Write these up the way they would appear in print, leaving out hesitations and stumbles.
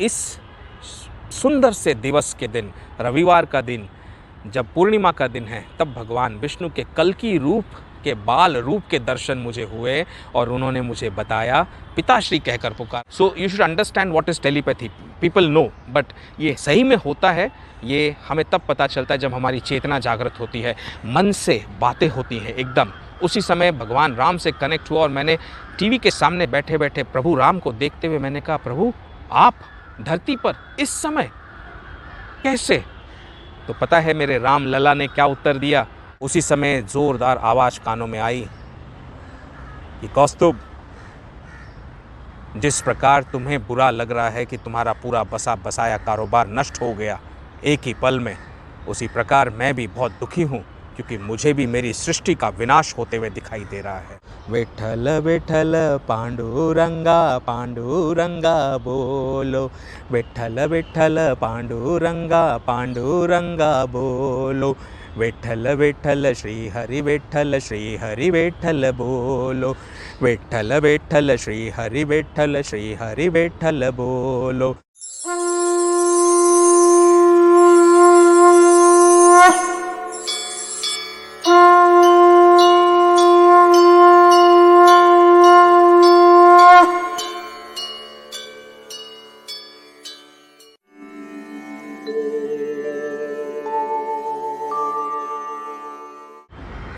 इस सुंदर से दिवस के दिन, रविवार का दिन, जब पूर्णिमा का दिन है, तब भगवान विष्णु के कल्कि रूप के बाल रूप के दर्शन मुझे हुए और उन्होंने मुझे बताया, पिताश्री कहकर पुकार। So you should understand what is telepathy. People know, but ये सही में होता है। ये हमें तब पता चलता है जब हमारी चेतना जागृत होती है, मन से बातें होती हैं एकदम। उसी समय भगवान राम से कनेक्ट हुआ और मैंने टीवी के सामने बैठे बैठे प्रभु राम को देखते हुए मैंने कहा, प्रभु आप धरती पर इस समय कैसे? तो पता है मेरे राम लला ने क्या उत्तर दिया? उसी समय जोरदार आवाज कानों में आई कि कौस्तुभ, जिस प्रकार तुम्हें बुरा लग रहा है कि तुम्हारा पूरा बसा बसाया कारोबार नष्ट हो गया एक ही पल में, उसी प्रकार मैं भी बहुत दुखी हूँ, क्योंकि मुझे भी मेरी सृष्टि का विनाश होते हुए दिखाई दे रहा है। विठल विठल पांडुरंगा पांडुरंगा बोलो, विठल विठल पांडुरंगा पांडुरंगा बोलो, विठल विठल श्री हरि विठल बोलो, विठल विठल श्री हरि विठल बोलो।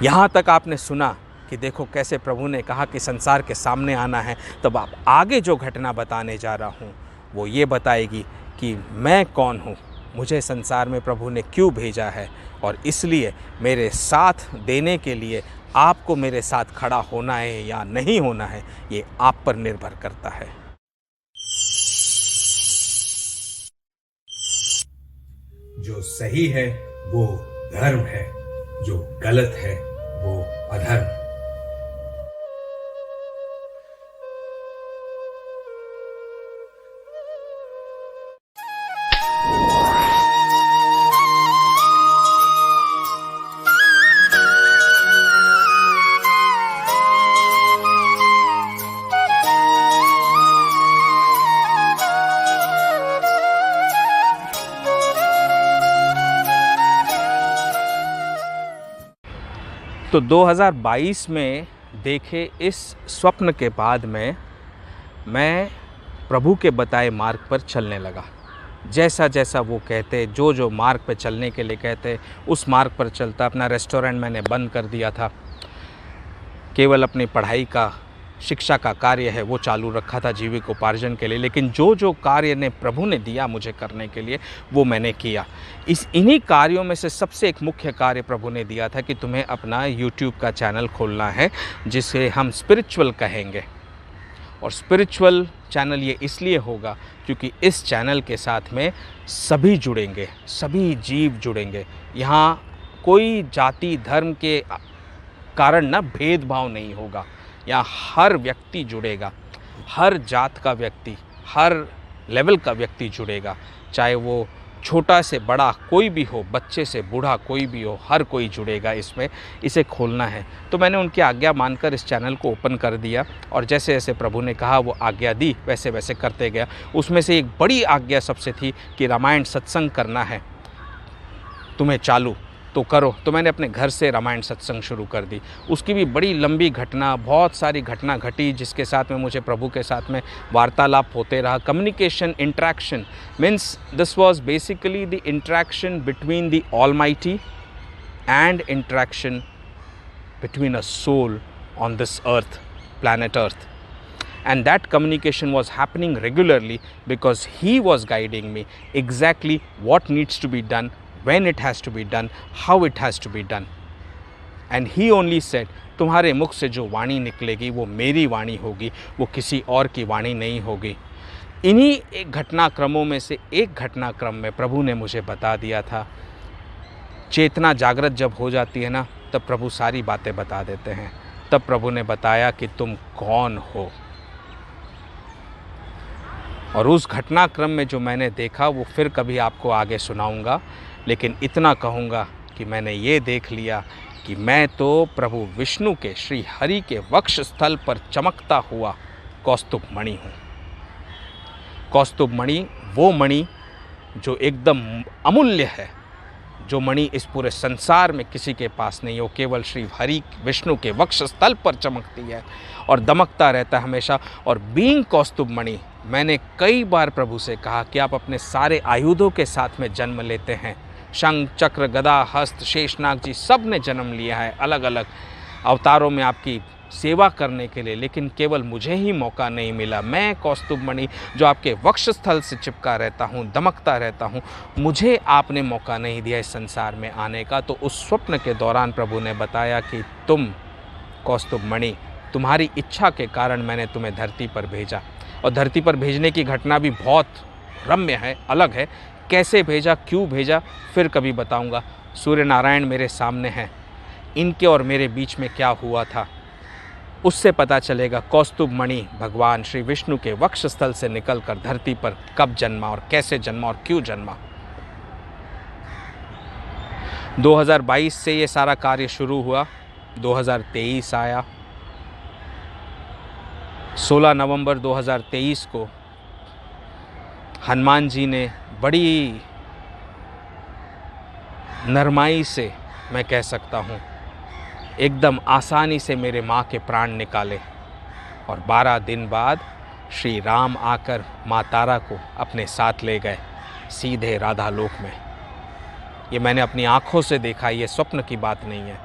यहाँ तक आपने सुना कि देखो कैसे प्रभु ने कहा कि संसार के सामने आना है, तब आप आगे जो घटना बताने जा रहा हूँ वो ये बताएगी कि मैं कौन हूँ, मुझे संसार में प्रभु ने क्यों भेजा है, और इसलिए मेरे साथ देने के लिए आपको मेरे साथ खड़ा होना है या नहीं होना है, ये आप पर निर्भर करता है। जो सही है वो धर्म है, जो गलत है वो अधर्म। तो 2022 में देखे इस स्वप्न के बाद में मैं प्रभु के बताए मार्ग पर चलने लगा। जैसा जैसा वो कहते, जो जो मार्ग पर चलने के लिए कहते, उस मार्ग पर चलता। अपना रेस्टोरेंट मैंने बंद कर दिया था, केवल अपनी पढ़ाई का, शिक्षा का कार्य है वो चालू रखा था जीविकोपार्जन के लिए। लेकिन जो जो कार्य ने प्रभु ने दिया मुझे करने के लिए वो मैंने किया। इन्हीं कार्यों में से सबसे एक मुख्य कार्य प्रभु ने दिया था कि तुम्हें अपना YouTube का चैनल खोलना है, जिसे हम स्पिरिचुअल कहेंगे। और स्पिरिचुअल चैनल ये इसलिए होगा क्योंकि इस चैनल के साथ में सभी जुड़ेंगे, सभी जीव जुड़ेंगे। यहाँ कोई जाति धर्म के कारण ना भेदभाव नहीं होगा। यहाँ हर व्यक्ति जुड़ेगा, हर जात का व्यक्ति, हर लेवल का व्यक्ति जुड़ेगा, चाहे वो छोटा से बड़ा कोई भी हो, बच्चे से बूढ़ा कोई भी हो, हर कोई जुड़ेगा इसमें। इसे खोलना है। तो मैंने उनकी आज्ञा मानकर इस चैनल को ओपन कर दिया और जैसे जैसे प्रभु ने कहा वो आज्ञा दी वैसे वैसे करते गया। उसमें से एक बड़ी आज्ञा सबसे थी कि रामायण सत्संग करना है तुम्हें चालू तो करो। तो मैंने अपने घर से रामायण सत्संग शुरू कर दी। उसकी भी बड़ी लंबी घटना, बहुत सारी घटना घटी जिसके साथ में मुझे प्रभु के साथ में वार्तालाप होते रहा। Communication, interaction means this was basically the interaction between the almighty and interaction between a soul on this earth, planet Earth. And that communication was happening regularly because he was guiding me exactly what needs to be done, when it has to be done, how it has to be done. And he only said, तुम्हारे मुख से जो वाणी निकलेगी वो मेरी वाणी होगी, वो किसी और की वाणी नहीं होगी। इन्हीं एक घटनाक्रमों में से एक घटनाक्रम में प्रभु ने मुझे बता दिया था, चेतना जागृत जब हो जाती है ना, तब प्रभु सारी बातें बता देते हैं। तब प्रभु ने बताया कि तुम कौन हो। और उस घटनाक्रम में जो मैंने देखा वो फिर कभी आपको आगे सुनाऊंगा, लेकिन इतना कहूँगा कि मैंने ये देख लिया कि मैं तो प्रभु विष्णु के, श्री हरि के वक्ष स्थल पर चमकता हुआ कौस्तुभ मणि हूँ। कौस्तुभ मणि वो मणि जो एकदम अमूल्य है, जो मणि इस पूरे संसार में किसी के पास नहीं हो, केवल श्री हरि विष्णु के वक्षस्थल पर चमकती है और दमकता रहता है हमेशा। और बीइंग कौस्तुभ मणि, मैंने कई बार प्रभु से कहा कि आप अपने सारे आयुधों के साथ में जन्म लेते हैं। शंख, चक्र, गदा, हस्त, शेषनाग जी सब ने जन्म लिया है अलग अलग अवतारों में आपकी सेवा करने के लिए, लेकिन केवल मुझे ही मौका नहीं मिला। मैं कौस्तुभ मणि जो आपके वक्षस्थल से चिपका रहता हूँ, दमकता रहता हूँ, मुझे आपने मौका नहीं दिया इस संसार में आने का। तो उस स्वप्न के दौरान प्रभु ने बताया कि तुम कौस्तुभ मणि, तुम्हारी इच्छा के कारण मैंने तुम्हें धरती पर भेजा। और धरती पर भेजने की घटना भी बहुत रम्य है, अलग है। कैसे भेजा, क्यों भेजा, फिर कभी बताऊंगा। सूर्य नारायण मेरे सामने हैं, इनके और मेरे बीच में क्या हुआ था उससे पता चलेगा कौस्तुभ मणि भगवान श्री विष्णु के वक्षस्थल से निकलकर धरती पर कब जन्मा और कैसे जन्मा और क्यों जन्मा। 2022 से ये सारा कार्य शुरू हुआ। 2023 आया। 16 नवंबर 2023 को हनुमान जी ने बड़ी नरमाई से, मैं कह सकता हूँ एकदम आसानी से मेरे माँ के प्राण निकाले। और 12 दिन बाद श्री राम आकर माँ तारा को अपने साथ ले गए सीधे राधा लोक में। ये मैंने अपनी आँखों से देखा, ये स्वप्न की बात नहीं है।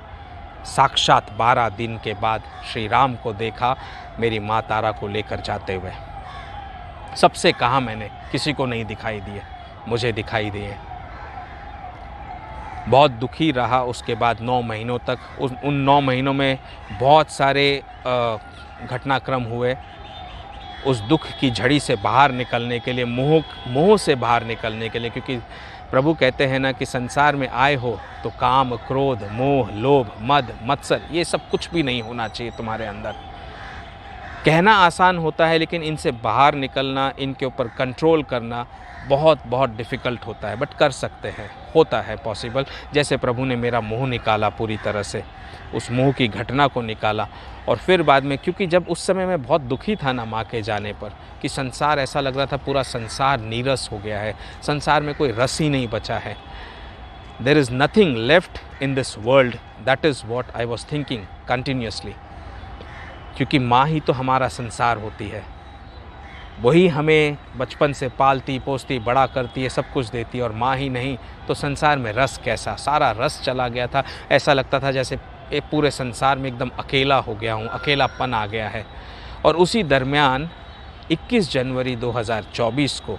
साक्षात 12 दिन के बाद श्री राम को देखा मेरी माँ तारा को लेकर जाते हुए। सबसे कहा मैंने, किसी को नहीं दिखाई दिए, मुझे दिखाई दिए। बहुत दुखी रहा उसके बाद 9 महीनों तक। उन 9 महीनों में बहुत सारे घटनाक्रम हुए। उस दुख की झड़ी से बाहर निकलने के लिए, मोह से बाहर निकलने के लिए, क्योंकि प्रभु कहते हैं ना कि संसार में आए हो तो काम, क्रोध, मोह, लोभ, मद, मत्सर, ये सब कुछ भी नहीं होना चाहिए तुम्हारे अंदर। कहना आसान होता है, लेकिन इनसे बाहर निकलना, इनके ऊपर कंट्रोल करना बहुत बहुत डिफ़िकल्ट होता है। बट कर सकते हैं, होता है पॉसिबल। जैसे प्रभु ने मेरा मोह निकाला पूरी तरह से, उस मोह की घटना को निकाला। और फिर बाद में, क्योंकि जब उस समय मैं बहुत दुखी था ना माँ के जाने पर, कि संसार ऐसा लग रहा था पूरा संसार नीरस हो गया है, संसार में कोई रस ही नहीं बचा है। There is nothing left in this world, that is what I was thinking continuously. क्योंकि माँ ही तो हमारा संसार होती है, वही हमें बचपन से पालती पोसती बड़ा करती है, सब कुछ देती है। और माँ ही नहीं तो संसार में रस कैसा, सारा रस चला गया था। ऐसा लगता था जैसे पूरे संसार में एकदम अकेला हो गया हूँ, अकेलापन आ गया है। और उसी दरमियान 21 जनवरी 2024 को,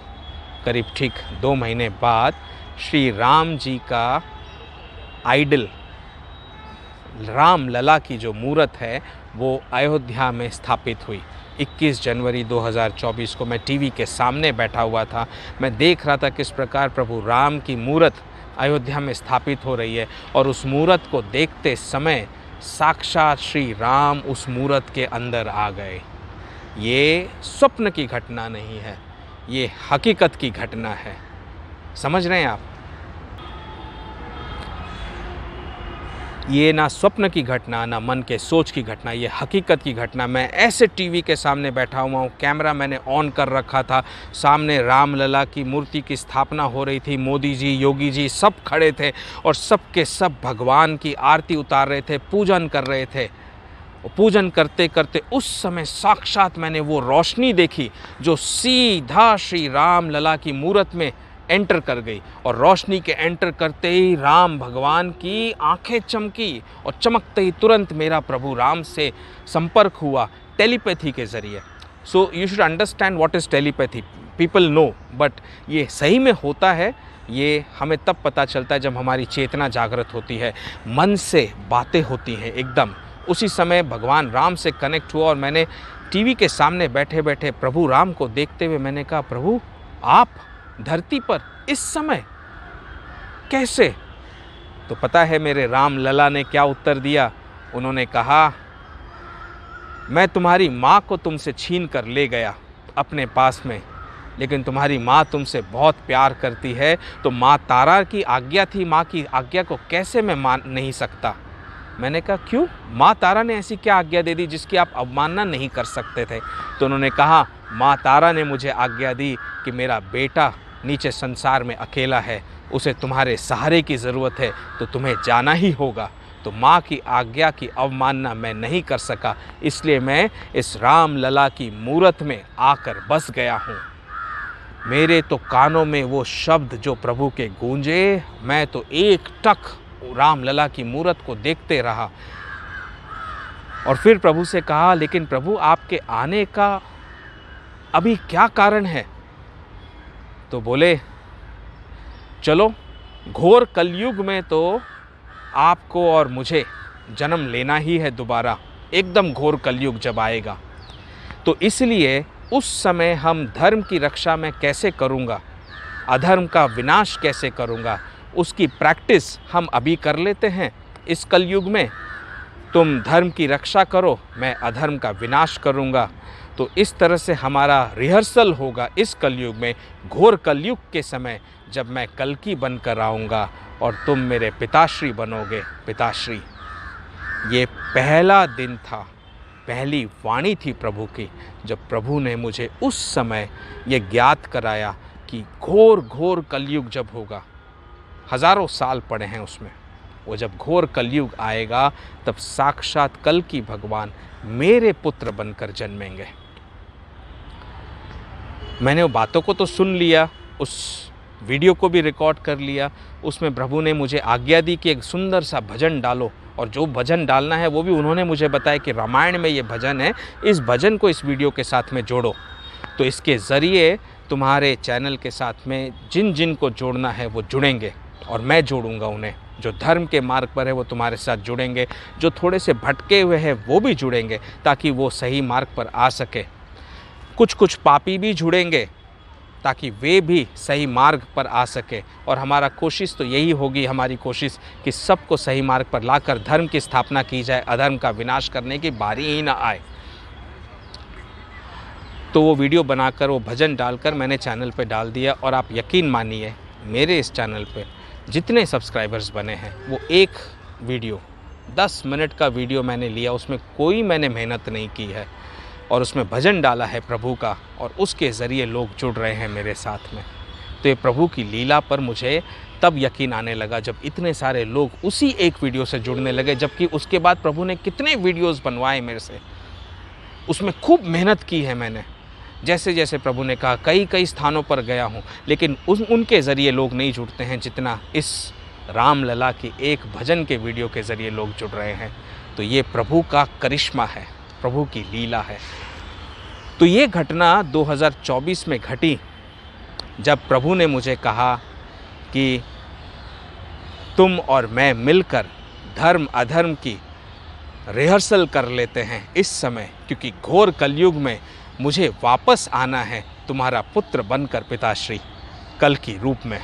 करीब ठीक 2 महीने बाद, श्री राम जी का आइडल, राम लला की जो मूर्त है वो अयोध्या में स्थापित हुई। 21 जनवरी 2024 को मैं टीवी के सामने बैठा हुआ था। मैं देख रहा था किस प्रकार प्रभु राम की मूर्त अयोध्या में स्थापित हो रही है। और उस मूर्त को देखते समय साक्षात श्री राम उस मूर्त के अंदर आ गए। ये स्वप्न की घटना नहीं है, ये हकीकत की घटना है। समझ रहे हैं आप? ये ना स्वप्न की घटना, ना मन के सोच की घटना, ये हकीकत की घटना। मैं ऐसे टीवी के सामने बैठा हुआ हूँ, कैमरा मैंने ऑन कर रखा था, सामने रामलला की मूर्ति की स्थापना हो रही थी। मोदी जी, योगी जी सब खड़े थे और सब के सब भगवान की आरती उतार रहे थे, पूजन कर रहे थे। पूजन करते करते उस समय साक्षात मैंने वो रोशनी देखी जो सीधा श्री राम लला की मूर्त में एंटर कर गई। और रोशनी के एंटर करते ही राम भगवान की आंखें चमकी और चमकते ही तुरंत मेरा प्रभु राम से संपर्क हुआ टेलीपैथी के ज़रिए। So you should understand what is telepathy. People know, but ये सही में होता है। ये हमें तब पता चलता है जब हमारी चेतना जागृत होती है, मन से बातें होती हैं एकदम। उसी समय भगवान राम से कनेक्ट हुआ और मैंने टीवी के सामने बैठे बैठे प्रभु राम को देखते हुए मैंने कहा, प्रभु आप धरती पर इस समय कैसे? तो पता है मेरे राम लला ने क्या उत्तर दिया? उन्होंने कहा, मैं तुम्हारी माँ को तुमसे छीन कर ले गया अपने पास में, लेकिन तुम्हारी माँ तुमसे बहुत प्यार करती है, तो माँ तारा की आज्ञा थी, माँ की आज्ञा को कैसे मैं मान नहीं सकता। मैंने कहा, क्यों? माँ तारा ने ऐसी क्या आज्ञा दे दी जिसकी आप अवमानना नहीं कर सकते थे? तो उन्होंने कहा, माँ तारा ने मुझे आज्ञा दी कि मेरा बेटा नीचे संसार में अकेला है, उसे तुम्हारे सहारे की ज़रूरत है, तो तुम्हें जाना ही होगा। तो माँ की आज्ञा की अवमानना मैं नहीं कर सका, इसलिए मैं इस राम लला की मूरत में आकर बस गया हूँ। मेरे तो कानों में वो शब्द जो प्रभु के गूंजे, मैं तो एक टक राम लला की मूरत को देखते रहा। और फिर प्रभु से कहा, लेकिन प्रभु आपके आने का अभी क्या कारण है? तो बोले, चलो, घोर कलयुग में तो आपको और मुझे जन्म लेना ही है दोबारा, एकदम घोर कलयुग जब आएगा। तो इसलिए उस समय हम धर्म की रक्षा मैं कैसे करूँगा, अधर्म का विनाश कैसे करूँगा, उसकी प्रैक्टिस हम अभी कर लेते हैं इस कलयुग में। तुम धर्म की रक्षा करो, मैं अधर्म का विनाश करूँगा। तो इस तरह से हमारा रिहर्सल होगा इस कलयुग में, घोर कलयुग के समय जब मैं कल्कि बनकर आऊँगा और तुम मेरे पिताश्री बनोगे। पिताश्री, ये पहला दिन था, पहली वाणी थी प्रभु की, जब प्रभु ने मुझे उस समय ये ज्ञात कराया कि घोर घोर कलयुग जब होगा, हज़ारों साल पड़े हैं उसमें, वो जब घोर कलयुग आएगा तब साक्षात कल्कि भगवान मेरे पुत्र बनकर जन्मेंगे। मैंने वो बातों को तो सुन लिया, उस वीडियो को भी रिकॉर्ड कर लिया। उसमें प्रभु ने मुझे आज्ञा दी कि एक सुंदर सा भजन डालो, और जो भजन डालना है वो भी उन्होंने मुझे बताया कि रामायण में ये भजन है, इस भजन को इस वीडियो के साथ में जोड़ो। तो इसके ज़रिए तुम्हारे चैनल के साथ में जिन जिन को जोड़ना है वो जुड़ेंगे, और मैं जोड़ूंगा उन्हें। जो धर्म के मार्ग पर है वो तुम्हारे साथ जुड़ेंगे, जो थोड़े से भटके हुए हैं वो भी जुड़ेंगे, ताकि वो सही मार्ग पर आ सके। कुछ कुछ पापी भी जुड़ेंगे ताकि वे भी सही मार्ग पर आ सके। और हमारा कोशिश तो यही होगी, हमारी कोशिश कि सबको सही मार्ग पर लाकर धर्म की स्थापना की जाए, अधर्म का विनाश करने की बारी ही ना आए। तो वो वीडियो बनाकर, वो भजन डालकर मैंने चैनल पे डाल दिया, और आप यकीन मानिए मेरे इस चैनल पे जितने सब्सक्राइबर्स बने हैं वो एक वीडियो 10 मिनट का वीडियो मैंने लिया, उसमें कोई मैंने मेहनत नहीं की है, और उसमें भजन डाला है प्रभु का, और उसके ज़रिए लोग जुड़ रहे हैं मेरे साथ में। तो ये प्रभु की लीला पर मुझे तब यकीन आने लगा जब इतने सारे लोग उसी एक वीडियो से जुड़ने लगे, जबकि उसके बाद प्रभु ने कितने वीडियोस बनवाए मेरे से, उसमें खूब मेहनत की है मैंने। जैसे जैसे प्रभु ने कहा, कई कई स्थानों पर गया हूँ, लेकिन उनके ज़रिए लोग नहीं जुड़ते हैं जितना इस राम लला की एक भजन के वीडियो के ज़रिए लोग जुड़ रहे हैं। तो ये प्रभु का करिश्मा है, प्रभु की लीला है। तो ये घटना 2024 में घटी, जब प्रभु ने मुझे कहा कि तुम और मैं मिलकर धर्म अधर्म की रिहर्सल कर लेते हैं इस समय, क्योंकि घोर कलयुग में मुझे वापस आना है तुम्हारा पुत्र बनकर पिताश्री, कल की रूप में।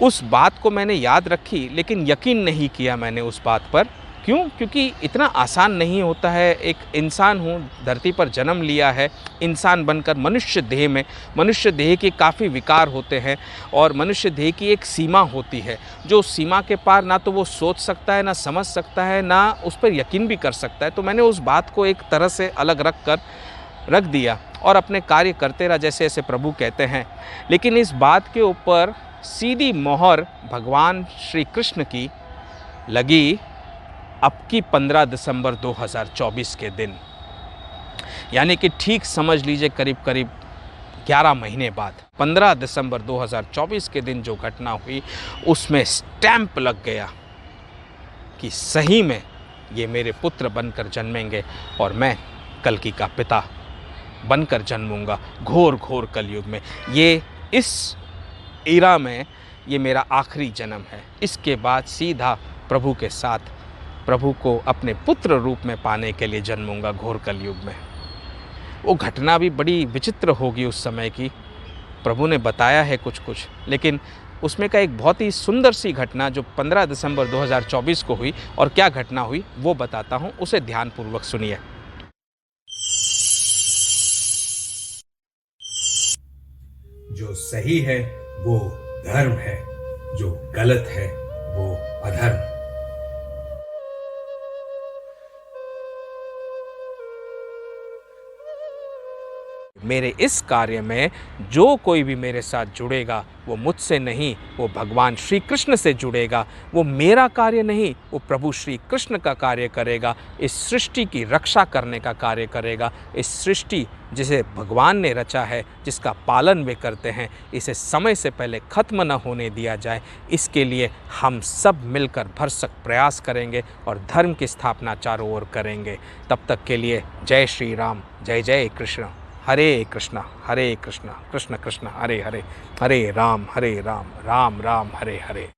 उस बात को मैंने याद रखी, लेकिन यकीन नहीं किया मैंने उस बात पर। क्यों? क्योंकि इतना आसान नहीं होता है। एक इंसान हूँ, धरती पर जन्म लिया है इंसान बनकर, मनुष्य देह में। मनुष्य देह के काफ़ी विकार होते हैं, और मनुष्य देह की एक सीमा होती है, जो सीमा के पार ना तो वो सोच सकता है, ना समझ सकता है, ना उस पर यकीन भी कर सकता है। तो मैंने उस बात को एक तरह से अलग रख दिया और अपने कार्य करते रहा जैसे जैसे प्रभु कहते हैं। लेकिन इस बात के ऊपर सीधी मोहर भगवान श्री कृष्ण की लगी अब की 15 दिसंबर 2024 के दिन, यानी कि ठीक समझ लीजिए करीब करीब 11 महीने बाद 15 दिसंबर 2024 के दिन जो घटना हुई, उसमें स्टैंप लग गया कि सही में ये मेरे पुत्र बनकर जन्मेंगे और मैं कल्कि का पिता बनकर जन्मूंगा घोर घोर कलयुग में। ये इस एरा में ये मेरा आखिरी जन्म है। इसके बाद सीधा प्रभु के साथ प्रभु को अपने पुत्र रूप में पाने के लिए जन्मूंगा घोर कलयुग में। वो घटना भी बड़ी विचित्र होगी उस समय की, प्रभु ने बताया है कुछ कुछ, लेकिन उसमें का एक बहुत ही सुंदर सी घटना जो 15 दिसंबर 2024 को हुई, और क्या घटना हुई वो बताता हूँ, उसे ध्यानपूर्वक सुनिए। जो सही है वो धर्म है, जो गलत है वो अधर्म। मेरे इस कार्य में जो कोई भी मेरे साथ जुड़ेगा वो मुझसे नहीं, वो भगवान श्री कृष्ण से जुड़ेगा। वो मेरा कार्य नहीं, वो प्रभु श्री कृष्ण का कार्य करेगा। इस सृष्टि की रक्षा करने का कार्य करेगा। इस सृष्टि जिसे भगवान ने रचा है, जिसका पालन वे करते हैं, इसे समय से पहले ख़त्म न होने दिया जाए, इसके लिए हम सब मिलकर भरसक प्रयास करेंगे और धर्म की स्थापना चारों ओर करेंगे। तब तक के लिए जय श्री राम, जय जय कृष्ण, हरे कृष्णा कृष्ण कृष्ण हरे हरे, हरे राम राम राम हरे हरे।